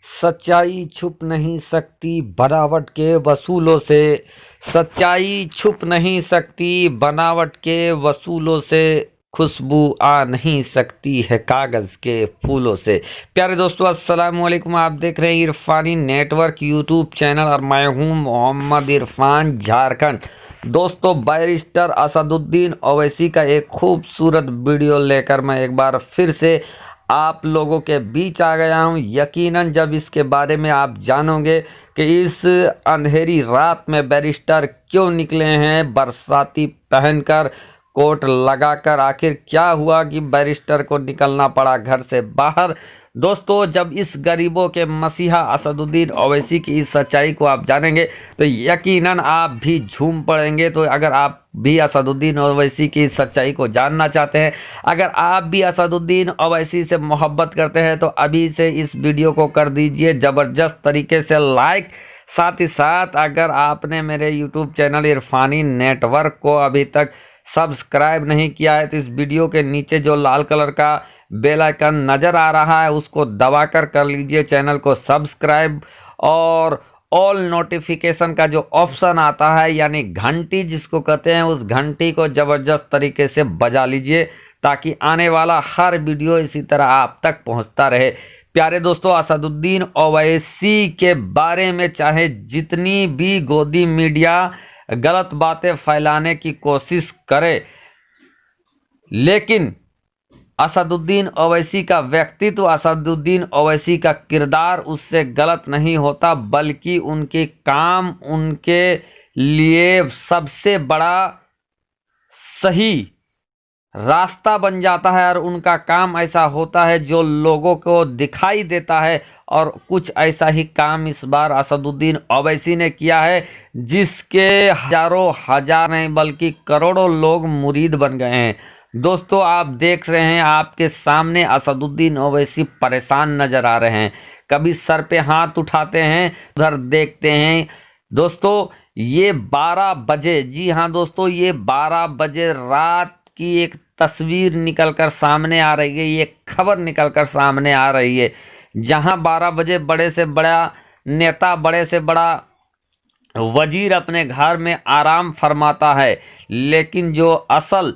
सच्चाई छुप नहीं सकती बनावट के वसूलों से। सच्चाई छुप नहीं सकती बनावट के वसूलों से। खुशबू आ नहीं सकती है कागज के फूलों से। प्यारे दोस्तों, अस्सलाम वालेकुम। आप देख रहे हैं इरफानी नेटवर्क यूट्यूब चैनल और मैं हूं मोहम्मद इरफान, झारखंड। दोस्तों, बैरिस्टर असदुद्दीन ओवैसी का एक खूबसूरत वीडियो लेकर मैं एक बार फिर से आप लोगों के बीच आ गया हूं। यकीनन जब इसके बारे में आप जानोगे कि इस अंधेरी रात में बैरिस्टर क्यों निकले हैं बरसाती पहनकर, कोट लगाकर, आखिर क्या हुआ कि बैरिस्टर को निकलना पड़ा घर से बाहर। दोस्तों, जब इस गरीबों के मसीहा असदुद्दीन ओवैसी की इस सच्चाई को आप जानेंगे तो यकीनन आप भी झूम पड़ेंगे। तो अगर आप भी असदुद्दीन ओवैसी की इस सच्चाई को जानना चाहते हैं, अगर आप भी असदुद्दीन ओवैसी से मोहब्बत करते हैं तो अभी से इस वीडियो को कर दीजिए ज़बरदस्त तरीके से लाइक। साथ ही साथ अगर आपने मेरे यूट्यूब चैनल इरफानी नेटवर्क को अभी तक सब्सक्राइब नहीं किया है तो इस वीडियो के नीचे जो लाल कलर का बेल आइकन नज़र आ रहा है उसको दबाकर कर लीजिए चैनल को सब्सक्राइब। और ऑल नोटिफिकेशन का जो ऑप्शन आता है यानी घंटी जिसको कहते हैं, उस घंटी को ज़बरदस्त तरीके से बजा लीजिए ताकि आने वाला हर वीडियो इसी तरह आप तक पहुंचता रहे। प्यारे दोस्तों, असदुद्दीन ओवैसी के बारे में चाहे जितनी भी गोदी मीडिया गलत बातें फैलाने की कोशिश करे, लेकिन असदुद्दीन ओवैसी का व्यक्तित्व, असदुद्दीन ओवैसी का किरदार उससे गलत नहीं होता, बल्कि उनके काम उनके लिए सबसे बड़ा सही रास्ता बन जाता है। और उनका काम ऐसा होता है जो लोगों को दिखाई देता है। और कुछ ऐसा ही काम इस बार असदुद्दीन ओवैसी ने किया है जिसके हजारों हजार नहीं बल्कि करोड़ों लोग मुरीद बन गए हैं। दोस्तों, आप देख रहे हैं आपके सामने असदुद्दीन ओवैसी परेशान नजर आ रहे हैं। कभी सर पे हाथ उठाते हैं, उधर देखते हैं। दोस्तों, ये 12 बजे, जी हाँ दोस्तों, ये 12 बजे रात की एक तस्वीर निकलकर सामने आ रही है, ये खबर निकलकर सामने आ रही है जहां 12 बजे बड़े से बड़ा नेता, बड़े से बड़ा वजीर अपने घर में आराम फरमाता है, लेकिन जो असल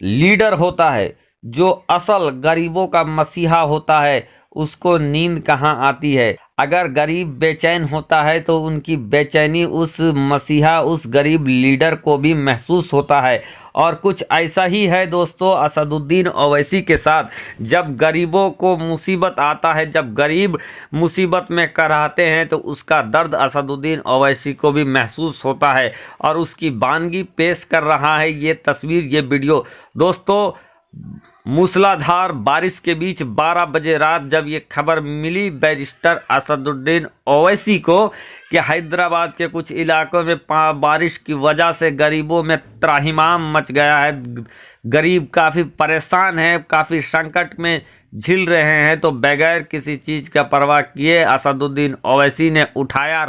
लीडर होता है, जो असल गरीबों का मसीहा होता है, उसको नींद कहाँ आती है। अगर गरीब बेचैन होता है तो उनकी बेचैनी उस मसीहा, उस गरीब लीडर को भी महसूस होता है। और कुछ ऐसा ही है दोस्तों असदुद्दीन ओवैसी के साथ। जब गरीबों को मुसीबत आता है, जब गरीब मुसीबत में कराहते हैं तो उसका दर्द असदुद्दीन ओवैसी को भी महसूस होता है और उसकी वानगी पेश कर रहा है ये तस्वीर, ये वीडियो। दोस्तों, मूसलाधार बारिश के बीच 12 बजे रात जब ये खबर मिली बैरिस्टर असदुद्दीन ओवैसी को कि हैदराबाद के कुछ इलाकों में बारिश की वजह से गरीबों में त्राहिमाम मच गया है, गरीब काफ़ी परेशान है, काफ़ी संकट में झिल रहे हैं, तो बगैर किसी चीज़ का परवाह किए असदुद्दीन ओवैसी ने उठाया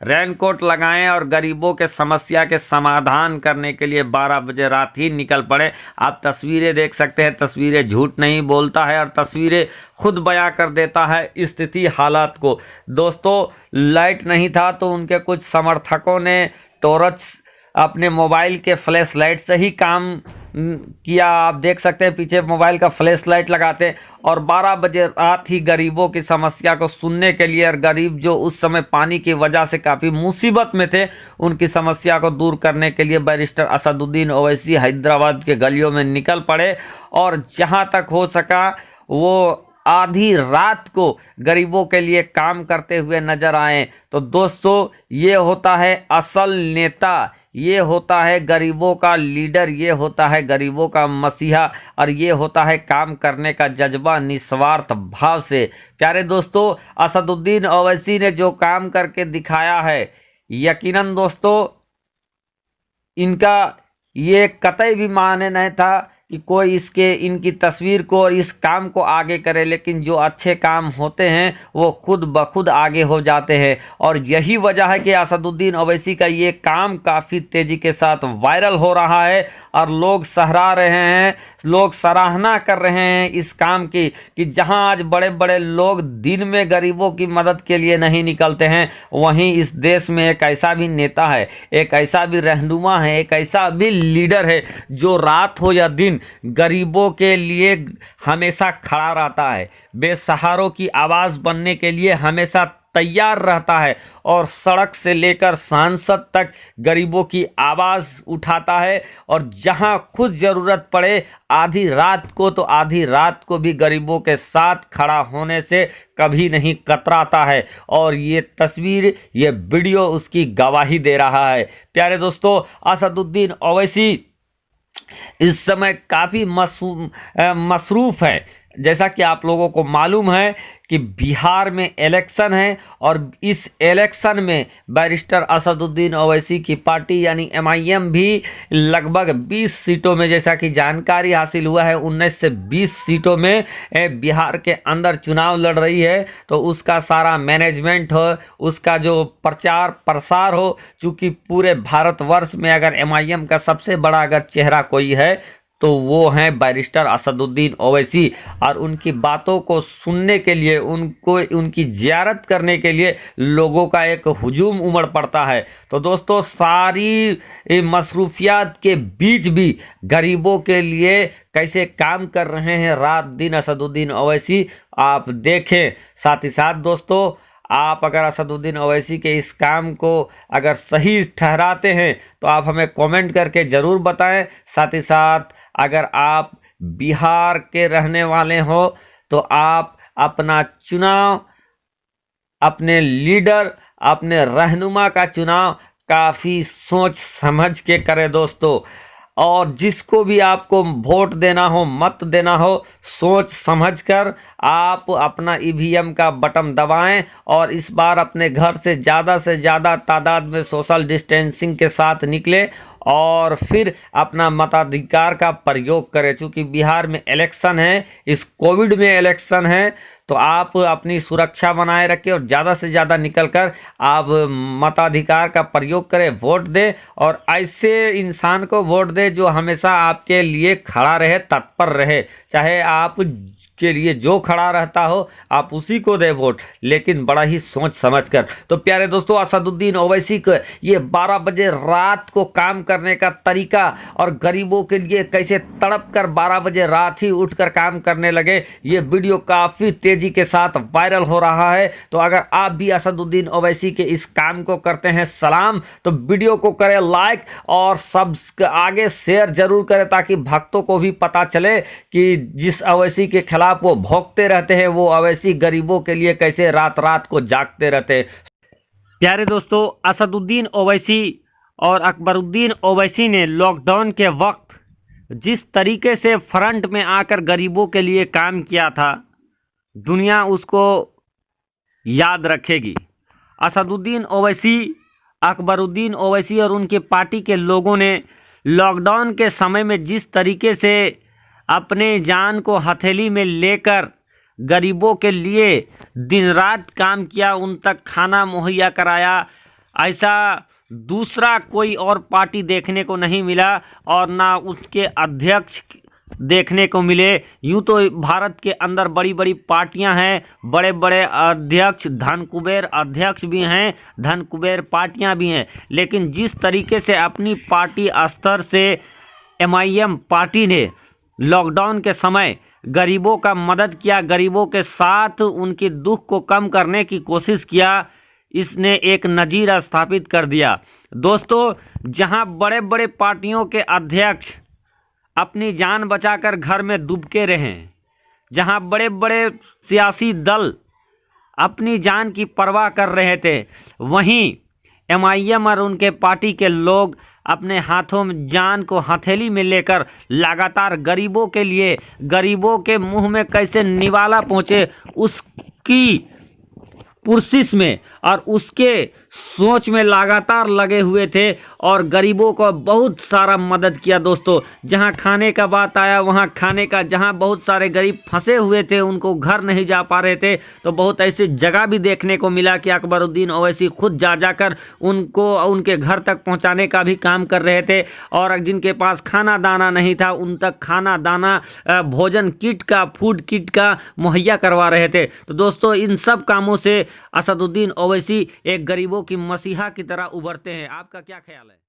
रेनकोट लगाएं और गरीबों के समस्या के समाधान करने के लिए 12 बजे रात ही निकल पड़े। आप तस्वीरें देख सकते हैं, तस्वीरें झूठ नहीं बोलता है और तस्वीरें खुद बयां कर देता है स्थिति, हालात को। दोस्तों, लाइट नहीं था तो उनके कुछ समर्थकों ने टॉर्च अपने मोबाइल के फ्लैश लाइट से ही काम किया। आप देख सकते हैं पीछे मोबाइल का फ्लैश लाइट लगाते और 12 बजे रात ही गरीबों की समस्या को सुनने के लिए, और गरीब जो उस समय पानी की वजह से काफ़ी मुसीबत में थे, उनकी समस्या को दूर करने के लिए बैरिस्टर असदुद्दीन ओवैसी हैदराबाद के गलियों में निकल पड़े और जहां तक हो सका वो आधी रात को गरीबों के लिए काम करते हुए नजर आए। तो दोस्तों, ये होता है असल नेता, ये होता है गरीबों का लीडर, ये होता है गरीबों का मसीहा, और ये होता है काम करने का जज्बा निस्वार्थ भाव से। प्यारे दोस्तों, असदुद्दीन ओवैसी ने जो काम करके दिखाया है, यकीनन दोस्तों इनका ये कतई भी माने नहीं था कि कोई इनकी तस्वीर को और इस काम को आगे करे, लेकिन जो अच्छे काम होते हैं वो खुद ब खुद आगे हो जाते हैं। और यही वजह है कि असदुद्दीन ओवैसी का ये काम काफ़ी तेज़ी के साथ वायरल हो रहा है और लोग सराह रहे हैं, लोग सराहना कर रहे हैं इस काम की कि जहां आज बड़े बड़े लोग दिन में गरीबों की मदद के लिए नहीं निकलते हैं, वहीं इस देश में एक ऐसा भी नेता है, एक ऐसा भी रहनुमा है, एक ऐसा भी लीडर है जो रात हो या दिन गरीबों के लिए हमेशा खड़ा रहता है, बेसहारों की आवाज़ बनने के लिए हमेशा तैयार रहता है और सड़क से लेकर सांसद तक गरीबों की आवाज़ उठाता है। और जहां खुद ज़रूरत पड़े आधी रात को तो आधी रात को भी गरीबों के साथ खड़ा होने से कभी नहीं कतराता है। और ये तस्वीर, ये वीडियो उसकी गवाही दे रहा है। प्यारे दोस्तों, असदुद्दीन ओवैसी इस समय काफ़ी मसरूफ़ है। जैसा कि आप लोगों को मालूम है कि बिहार में इलेक्शन है और इस इलेक्शन में बैरिस्टर असदुद्दीन ओवैसी की पार्टी यानी एमआईएम भी लगभग 20 सीटों में, जैसा कि जानकारी हासिल हुआ है, 19 से 20 सीटों में बिहार के अंदर चुनाव लड़ रही है। तो उसका सारा मैनेजमेंट हो, उसका जो प्रचार प्रसार हो, चूँकि पूरे भारतवर्ष में अगर एमआईएम का सबसे बड़ा अगर चेहरा कोई है तो वो हैं बैरिस्टर असदुद्दीन ओवैसी। और उनकी बातों को सुनने के लिए, उनको उनकी ज़ियारत करने के लिए लोगों का एक हुजूम उमड़ पड़ता है। तो दोस्तों, सारी मसरूफियात के बीच भी गरीबों के लिए कैसे काम कर रहे हैं रात दिन असदुद्दीन ओवैसी, आप देखें। साथ ही साथ दोस्तों, आप अगर असदुद्दीन ओवैसी के इस काम को अगर सही ठहराते हैं तो आप हमें कमेंट करके ज़रूर बताएं। साथ ही साथ अगर आप बिहार के रहने वाले हो तो आप अपना चुनाव, अपने लीडर, अपने रहनुमा का चुनाव काफ़ी सोच समझ के करें दोस्तों। और जिसको भी आपको वोट देना हो, मत देना हो, सोच समझकर आप अपना ईवीएम का बटन दबाएं और इस बार अपने घर से ज़्यादा तादाद में सोशल डिस्टेंसिंग के साथ निकले और फिर अपना मताधिकार का प्रयोग करें। चूँकि बिहार में इलेक्शन है, इस कोविड में इलेक्शन है, तो आप अपनी सुरक्षा बनाए रखें और ज़्यादा से ज़्यादा निकलकर आप मताधिकार का प्रयोग करें, वोट दें और ऐसे इंसान को वोट दें जो हमेशा आपके लिए खड़ा रहे, तत्पर रहे। चाहे आप के लिए जो खड़ा रहता हो आप उसी को दे वोट, लेकिन बड़ा ही सोच समझकर। तो प्यारे दोस्तों, असदुद्दीन ओवैसी को ये 12 बजे रात को काम करने का तरीका और गरीबों के लिए कैसे तड़प कर 12 बजे रात ही उठकर काम करने लगे, ये वीडियो काफ़ी तेज़ी के साथ वायरल हो रहा है। तो अगर आप भी असदुद्दीन ओवैसी के इस काम को करते हैं सलाम, तो वीडियो को करें लाइक और सब आगे शेयर जरूर करें ताकि भक्तों को भी पता चले कि जिस ओवैसी के खिलाफ वो भोगते रहते हैं, वो ओवैसी गरीबों के लिए कैसे रात रात को जागते रहते हैं। प्यारे दोस्तों, असदुद्दीन ओवैसी और अकबरुद्दीन ओवैसी ने लॉकडाउन के वक्त जिस तरीके से फ्रंट में आकर गरीबों के लिए काम किया था, दुनिया उसको याद रखेगी। असदुद्दीन ओवैसी, अकबरुद्दीन ओवैसी और उनके पार्टी के लोगों ने लॉकडाउन के समय में जिस तरीके से अपने जान को हथेली में लेकर गरीबों के लिए दिन रात काम किया, उन तक खाना मुहैया कराया, ऐसा दूसरा कोई और पार्टी देखने को नहीं मिला और ना उसके अध्यक्ष देखने को मिले। यूँ तो भारत के अंदर बड़ी बड़ी पार्टियां हैं, बड़े बड़े अध्यक्ष, धन कुबेर अध्यक्ष भी हैं, धन कुबेर पार्टियां भी हैं, लेकिन जिस तरीके से अपनी पार्टी स्तर से एमआईएम पार्टी ने लॉकडाउन के समय गरीबों का मदद किया, गरीबों के साथ उनके दुख को कम करने की कोशिश किया, इसने एक नज़ीर स्थापित कर दिया। दोस्तों, जहां बड़े बड़े पार्टियों के अध्यक्ष अपनी जान बचाकर घर में दुबके रहे, जहां बड़े बड़े सियासी दल अपनी जान की परवाह कर रहे थे, वहीं एमआईएम और उनके पार्टी के लोग अपने हाथों में जान को हथेली में लेकर लगातार गरीबों के लिए, गरीबों के मुंह में कैसे निवाला पहुँचे उसकी पुरसिस में और उसके सोच में लगातार लगे हुए थे और गरीबों को बहुत सारा मदद किया दोस्तों। जहां खाने का बात आया वहां खाने का, जहां बहुत सारे गरीब फंसे हुए थे उनको घर नहीं जा पा रहे थे, तो बहुत ऐसी जगह भी देखने को मिला कि अकबरुद्दीन ओवैसी खुद जा जाकर उनको उनके घर तक पहुंचाने का भी काम कर रहे थे। और जिनके पास खाना दाना नहीं था उन तक खाना दाना, भोजन किट का, फूड किट का मुहैया करवा रहे थे। तो दोस्तों इन सब कामों से असदुद्दीन ओवैसी एक गरीबों की मसीहा की तरह उभरते हैं। आपका क्या ख्याल है?